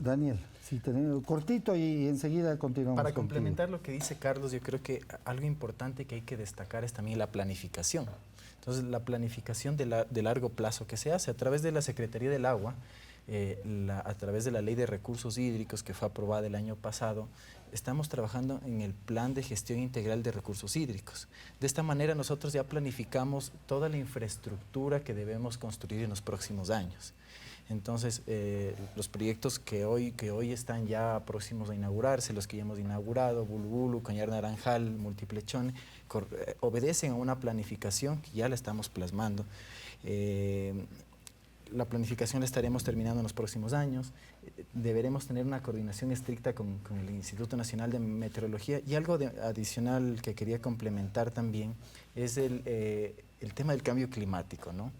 Daniel, si tenemos cortito y enseguida continuamos. Para contigo. complementar lo que dice Carlos, yo creo que algo importante que hay que destacar es también la planificación. Entonces, la planificación de largo plazo que se hace a través de la Secretaría del Agua, a través de la Ley de Recursos Hídricos que fue aprobada el año pasado, estamos trabajando en el Plan de Gestión Integral de Recursos Hídricos. De esta manera nosotros ya planificamos toda la infraestructura que debemos construir en los próximos años. Entonces, los proyectos que hoy están ya próximos a inaugurarse, los que ya hemos inaugurado, Bulubulu, Cañar Naranjal, Multiplechón, obedecen a una planificación que ya la estamos plasmando. La planificación la estaremos terminando en los próximos años. Deberemos tener una coordinación estricta con el Instituto Nacional de Meteorología. Y algo adicional que quería complementar también es el tema del cambio climático, ¿no?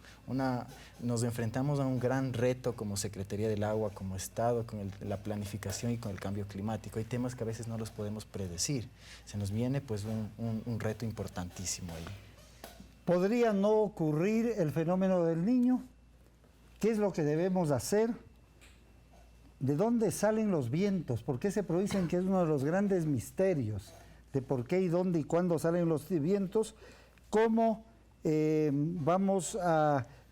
Nos enfrentamos a un gran reto como Secretaría del Agua, como Estado, con la planificación y con el cambio climático. Hay temas que a veces no los podemos predecir. Se nos viene pues un reto importantísimo ahí. ¿Podría no ocurrir el fenómeno del Niño? ¿Qué es lo que debemos hacer? ¿De dónde salen los vientos? ¿Por qué se producen? Que es uno de los grandes misterios de por qué y dónde y cuándo salen los vientos. ¿Cómo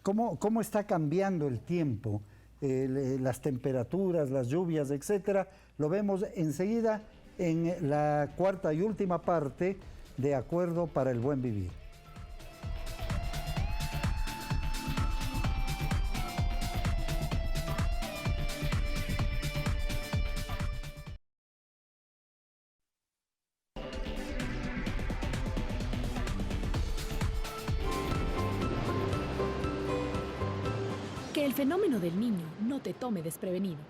cómo está cambiando el tiempo, las temperaturas, las lluvias, etcétera? Lo vemos enseguida en la cuarta y última parte de Acuerdo para el Buen Vivir. Que el fenómeno del Niño no te tome desprevenido.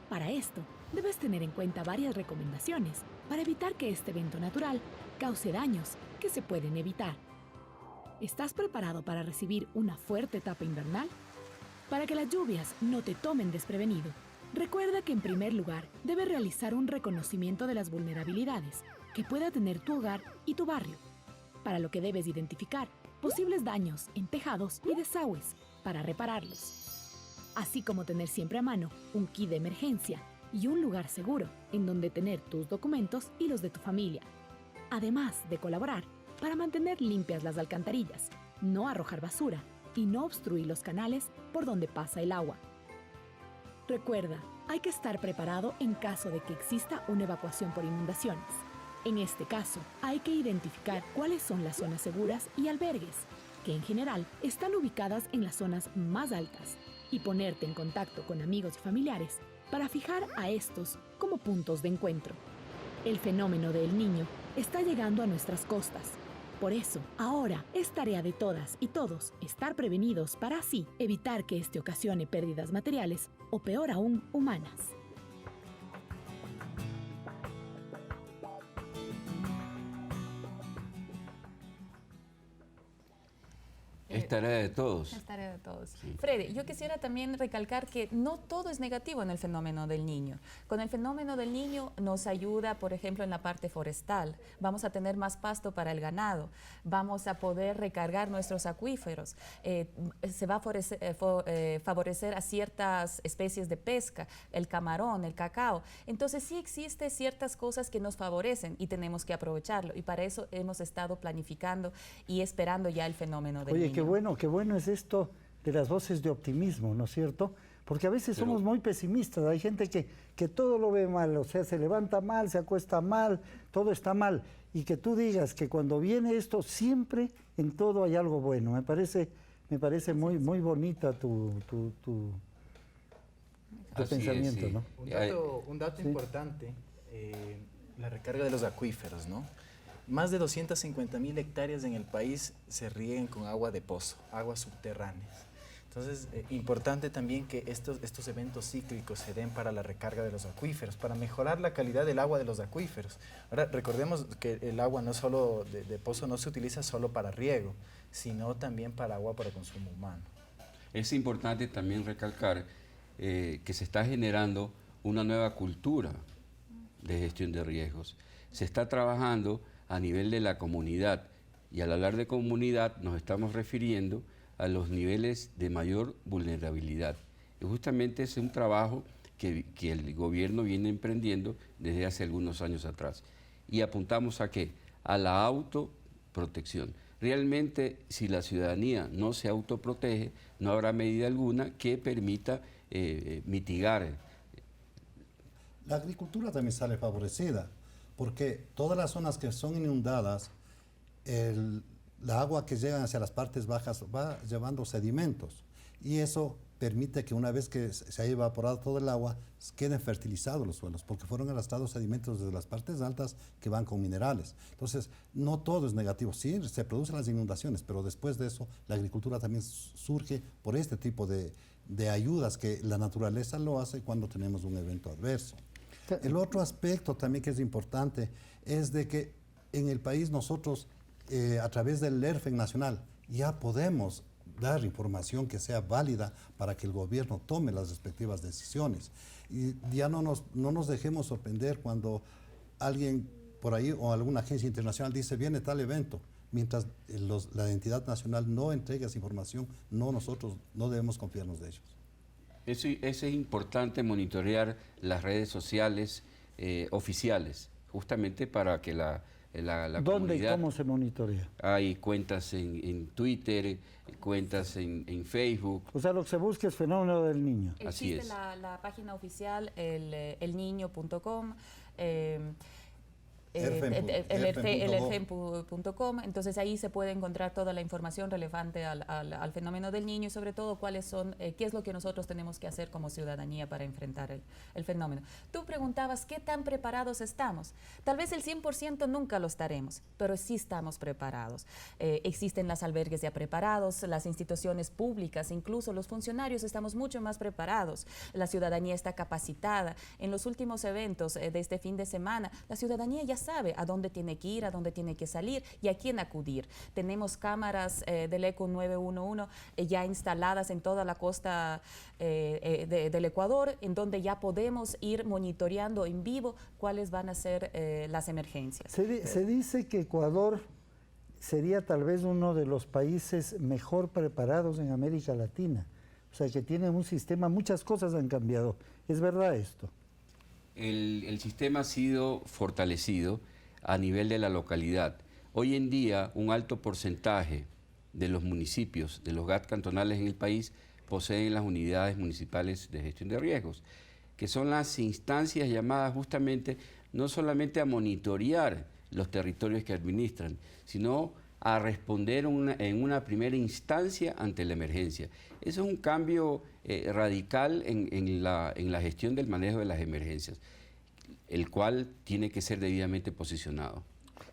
Para esto, debes tener en cuenta varias recomendaciones para evitar que este evento natural cause daños que se pueden evitar. ¿Estás preparado para recibir una fuerte etapa invernal? Para que las lluvias no te tomen desprevenido, recuerda que en primer lugar debes realizar un reconocimiento de las vulnerabilidades que pueda tener tu hogar y tu barrio, para lo que debes identificar posibles daños en tejados y desagües para repararlos, así como tener siempre a mano un kit de emergencia y un lugar seguro en donde tener tus documentos y los de tu familia, además de colaborar para mantener limpias las alcantarillas, no arrojar basura y no obstruir los canales por donde pasa el agua. Recuerda, hay que estar preparado en caso de que exista una evacuación por inundaciones. En este caso, hay que identificar cuáles son las zonas seguras y albergues, que en general están ubicadas en las zonas más altas, y ponerte en contacto con amigos y familiares para fijar a estos como puntos de encuentro. El fenómeno del Niño está llegando a nuestras costas. Por eso, ahora es tarea de todas y todos estar prevenidos para así evitar que este ocasione pérdidas materiales o peor aún, humanas. Es tarea de todos. Es tarea de todos. Sí. Freddy, yo quisiera también recalcar que no todo es negativo en el fenómeno del Niño. Con el fenómeno del Niño nos ayuda, por ejemplo, en la parte forestal. Vamos a tener más pasto para el ganado. Vamos a poder recargar nuestros acuíferos. Se va a favorecer a ciertas especies de pesca, el camarón, el cacao. Entonces sí existen ciertas cosas que nos favorecen y tenemos que aprovecharlo. Y para eso hemos estado planificando y esperando ya el fenómeno del Niño. Qué bueno es esto de las voces de optimismo, ¿no es cierto? Porque a veces somos muy pesimistas, hay gente que todo lo ve mal, o sea, se levanta mal, se acuesta mal, todo está mal. Y que tú digas que cuando viene esto, siempre en todo hay algo bueno. Me parece muy bonita tu pensamiento, ¿no? Un dato importante, la recarga de los acuíferos, ¿no? Más de 250.000 hectáreas en el país se riegan con agua de pozo, aguas subterráneas. Entonces, importante también que estos eventos cíclicos se den para la recarga de los acuíferos, para mejorar la calidad del agua de los acuíferos. Ahora, recordemos que el agua no solo de pozo no se utiliza solo para riego, sino también para agua para consumo humano. Es importante también recalcar que se está generando una nueva cultura de gestión de riesgos. Se está trabajando a nivel de la comunidad, y al hablar de comunidad nos estamos refiriendo a los niveles de mayor vulnerabilidad. Y justamente es un trabajo que el gobierno viene emprendiendo desde hace algunos años atrás. Y apuntamos ¿a qué? A la autoprotección. Realmente, si la ciudadanía no se autoprotege, no habrá medida alguna que permita mitigar. La agricultura también sale favorecida, porque todas las zonas que son inundadas, la agua que llega hacia las partes bajas va llevando sedimentos, y eso permite que una vez que se haya evaporado todo el agua, queden fertilizados los suelos, porque fueron arrastrados sedimentos desde las partes altas que van con minerales. Entonces, no todo es negativo. Sí, se producen las inundaciones, pero después de eso, la agricultura también surge por este tipo de ayudas que la naturaleza lo hace cuando tenemos un evento adverso. El otro aspecto también que es importante es de que en el país nosotros, a través del ERFEN nacional, ya podemos dar información que sea válida para que el gobierno tome las respectivas decisiones. Y ya no nos dejemos sorprender cuando alguien por ahí o alguna agencia internacional dice viene tal evento, mientras la entidad nacional no entregue esa información, nosotros no debemos confiarnos de ellos. Eso es importante, monitorear las redes sociales oficiales, justamente para que la ¿Dónde comunidad... y cómo se monitorea? Hay cuentas en Twitter, cuentas en Facebook. O sea, lo que se busca es fenómeno del niño. Así Existe es. la página oficial, elniño.com. elefem.com, entonces ahí se puede encontrar toda la información relevante al fenómeno del niño y sobre todo cuáles son, qué es lo que nosotros tenemos que hacer como ciudadanía para enfrentar el fenómeno. Tú preguntabas qué tan preparados estamos. Tal vez el 100% nunca lo estaremos, pero sí estamos preparados. Existen las albergues ya preparados, las instituciones públicas, incluso los funcionarios estamos mucho más preparados. La ciudadanía está capacitada. En los últimos eventos de este fin de semana, la ciudadanía ya sabe a dónde tiene que ir, a dónde tiene que salir y a quién acudir. Tenemos cámaras del ECO 911 ya instaladas en toda la costa del Ecuador, en donde ya podemos ir monitoreando en vivo cuáles van a ser las emergencias. Se dice que Ecuador sería tal vez uno de los países mejor preparados en América Latina. O sea, que tiene un sistema, muchas cosas han cambiado. ¿Es verdad esto? El sistema ha sido fortalecido a nivel de la localidad. Hoy en día, un alto porcentaje de los municipios, de los GAT cantonales en el país, poseen las unidades municipales de gestión de riesgos, que son las instancias llamadas justamente no solamente a monitorear los territorios que administran, sino a responder en una primera instancia ante la emergencia. Eso es un cambio radical en la gestión del manejo de las emergencias, el cual tiene que ser debidamente posicionado.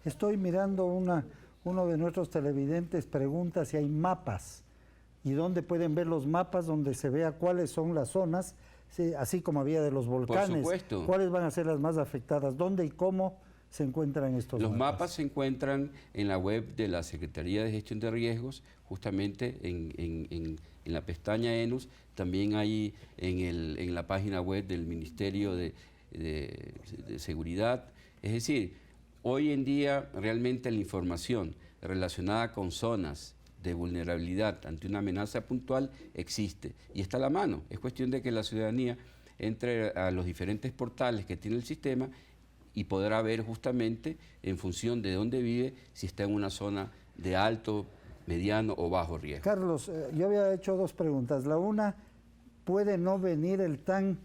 Estoy mirando uno de nuestros televidentes pregunta si hay mapas y dónde pueden ver los mapas donde se vea cuáles son las zonas, sí, así como había de los volcanes. Por supuesto. ¿Cuáles van a ser las más afectadas? ¿Dónde y cómo se encuentran estos mapas? Los mapas se encuentran en la web de la Secretaría de Gestión de Riesgos, justamente en la pestaña ENUS, también hay en la página web del Ministerio de Seguridad. Es decir, hoy en día realmente la información relacionada con zonas de vulnerabilidad ante una amenaza puntual existe y está a la mano. Es cuestión de que la ciudadanía entre a los diferentes portales que tiene el sistema y podrá ver justamente en función de dónde vive si está en una zona de alto, mediano o bajo riesgo. Carlos, yo había hecho dos preguntas. La una, ¿puede no venir el tan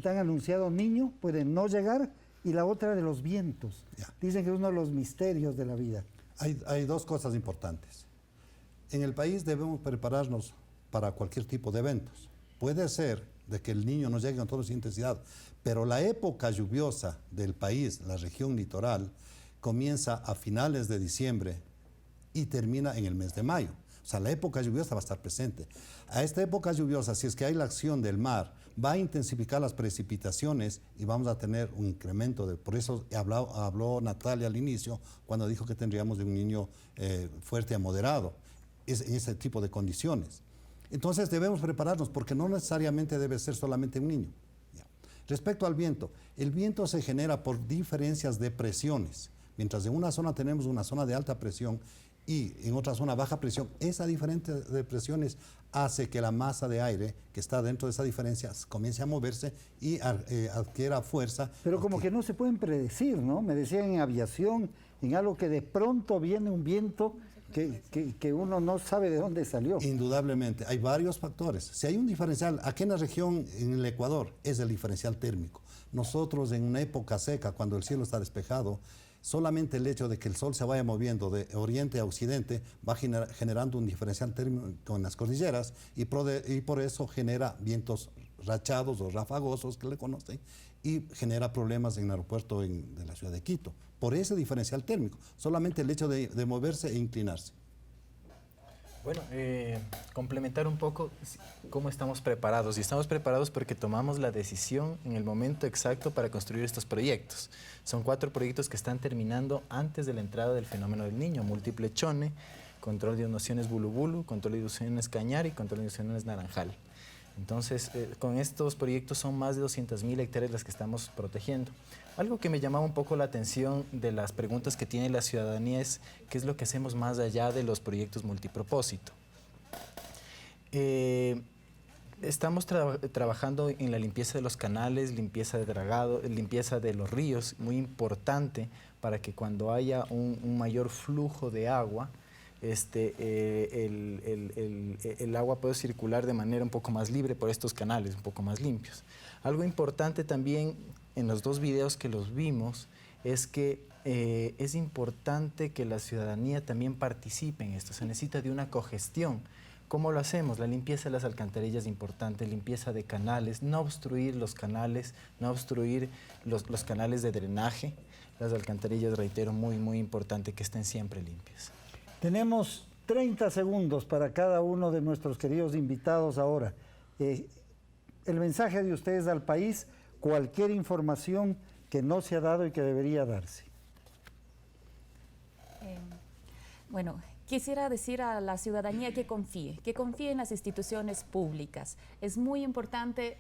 anunciado niño? ¿Puede no llegar? Y la otra de los vientos. Dicen que es uno de los misterios de la vida. Hay dos cosas importantes. En el país debemos prepararnos para cualquier tipo de eventos. Puede ser de que el niño no llegue con toda su intensidad, pero la época lluviosa del país, la región litoral, comienza a finales de diciembre y termina en el mes de mayo. O sea, la época lluviosa va a estar presente. A esta época lluviosa, si es que hay la acción del mar, va a intensificar las precipitaciones y vamos a tener un incremento. Por eso habló Natalia al inicio, cuando dijo que tendríamos de un niño fuerte a moderado, en ese tipo de condiciones. Entonces debemos prepararnos, porque no necesariamente debe ser solamente un niño. Respecto al viento, el viento se genera por diferencias de presiones. Mientras en una zona tenemos una zona de alta presión y en otra zona baja presión, esa diferencia de presiones hace que la masa de aire que está dentro de esa diferencia comience a moverse y adquiera fuerza. Pero como que no se pueden predecir, ¿no? Me decían en aviación, en algo que de pronto viene un viento que uno no sabe de dónde salió. Indudablemente, hay varios factores. Si hay un diferencial, aquí en la región, en el Ecuador, es el diferencial térmico. Nosotros en una época seca, cuando el cielo está despejado, solamente el hecho de que el sol se vaya moviendo de oriente a occidente va generando un diferencial térmico en las cordilleras y por eso genera vientos rachados o rafagosos, que le conocen, y genera problemas en el aeropuerto de la ciudad de Quito. Por ese diferencial térmico, solamente el hecho de moverse e inclinarse. Bueno, complementar un poco cómo estamos preparados. Y estamos preparados porque tomamos la decisión en el momento exacto para construir estos proyectos. Son 4 proyectos que están terminando antes de la entrada del fenómeno del Niño: múltiple chone, control de inundaciones Bulu-Bulu, control de inundaciones Cañar y control de inundaciones Naranjal. Entonces, con estos proyectos son más de 200.000 hectáreas las que estamos protegiendo. Algo que me llamaba un poco la atención de las preguntas que tiene la ciudadanía es qué es lo que hacemos más allá de los proyectos multipropósito. Estamos trabajando en la limpieza de los canales, limpieza de dragado, limpieza de los ríos, muy importante para que cuando haya un mayor flujo de agua, el agua puede circular de manera un poco más libre por estos canales, un poco más limpios. Algo importante también en los 2 videos que los vimos es que es importante que la ciudadanía también participe en esto. Se necesita de una cogestión. ¿Cómo lo hacemos? La limpieza de las alcantarillas es importante, limpieza de canales, no obstruir los canales, no obstruir los canales de drenaje. Las alcantarillas, reitero, muy importante que estén siempre limpias. Tenemos 30 segundos para cada uno de nuestros queridos invitados ahora. El mensaje de ustedes al país, cualquier información que no se ha dado y que debería darse. Bueno, quisiera decir a la ciudadanía que confíe en las instituciones públicas. Es muy importante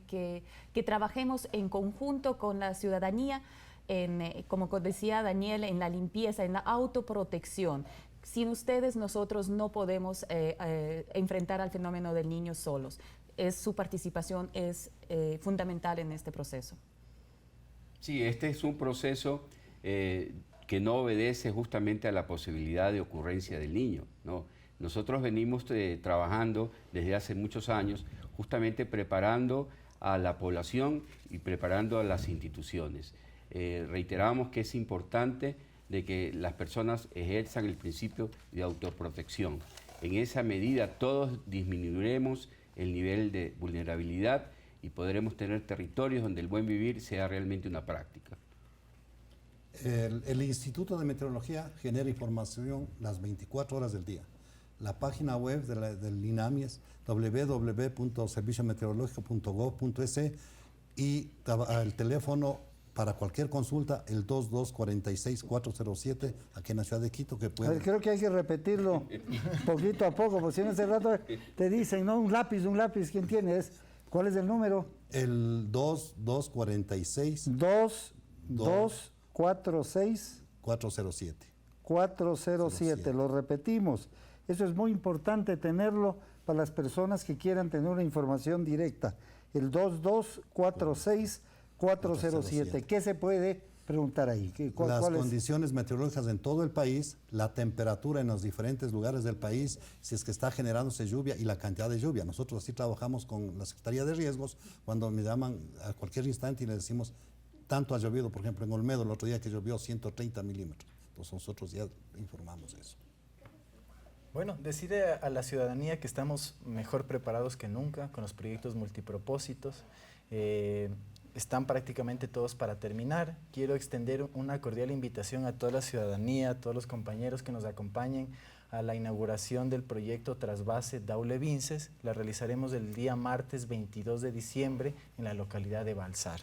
que trabajemos en conjunto con la ciudadanía, como decía Daniel, en la limpieza, en la autoprotección. Sin ustedes nosotros no podemos enfrentar al fenómeno del Niño solos. Su participación es fundamental en este proceso. Sí, este es un proceso que no obedece justamente a la posibilidad de ocurrencia del Niño, ¿no? Nosotros venimos trabajando desde hace muchos años justamente preparando a la población y preparando a las instituciones. Reiteramos que es importante de que las personas ejerzan el principio de autoprotección. En esa medida todos disminuiremos el nivel de vulnerabilidad y podremos tener territorios donde el buen vivir sea realmente una práctica. El Instituto de Meteorología genera información las 24 horas del día. La página web del INAMI es www.serviciometeorologico.gov.es y el teléfono para cualquier consulta, el 2246-407, aquí en la ciudad de Quito. Creo que hay que repetirlo poquito a poco, porque si no hace rato te dicen, no, un lápiz, ¿quién tiene? ¿Cuál es el número? El 2246. 2246. 407. 407, lo repetimos. Eso es muy importante tenerlo para las personas que quieran tener una información directa. El 2246-407. ¿Qué se puede preguntar ahí? Las condiciones meteorológicas en todo el país, la temperatura en los diferentes lugares del país, si es que está generándose lluvia y la cantidad de lluvia. Nosotros así trabajamos con la Secretaría de Riesgos cuando me llaman a cualquier instante y le decimos, tanto ha llovido, por ejemplo, en Olmedo, el otro día que llovió 130 milímetros. Entonces nosotros ya informamos eso. Bueno, decide a la ciudadanía que estamos mejor preparados que nunca con los proyectos multipropósitos. Están prácticamente todos para terminar. Quiero extender una cordial invitación a toda la ciudadanía, a todos los compañeros que nos acompañen a la inauguración del proyecto Trasvase Daule Vinces. La realizaremos el día martes 22 de diciembre en la localidad de Balsar.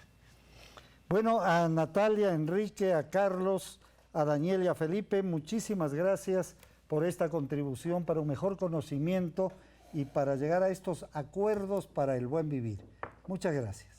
Bueno, a Natalia, a Enrique, a Carlos, a Daniel y a Felipe, muchísimas gracias por esta contribución para un mejor conocimiento y para llegar a estos acuerdos para el buen vivir. Muchas gracias.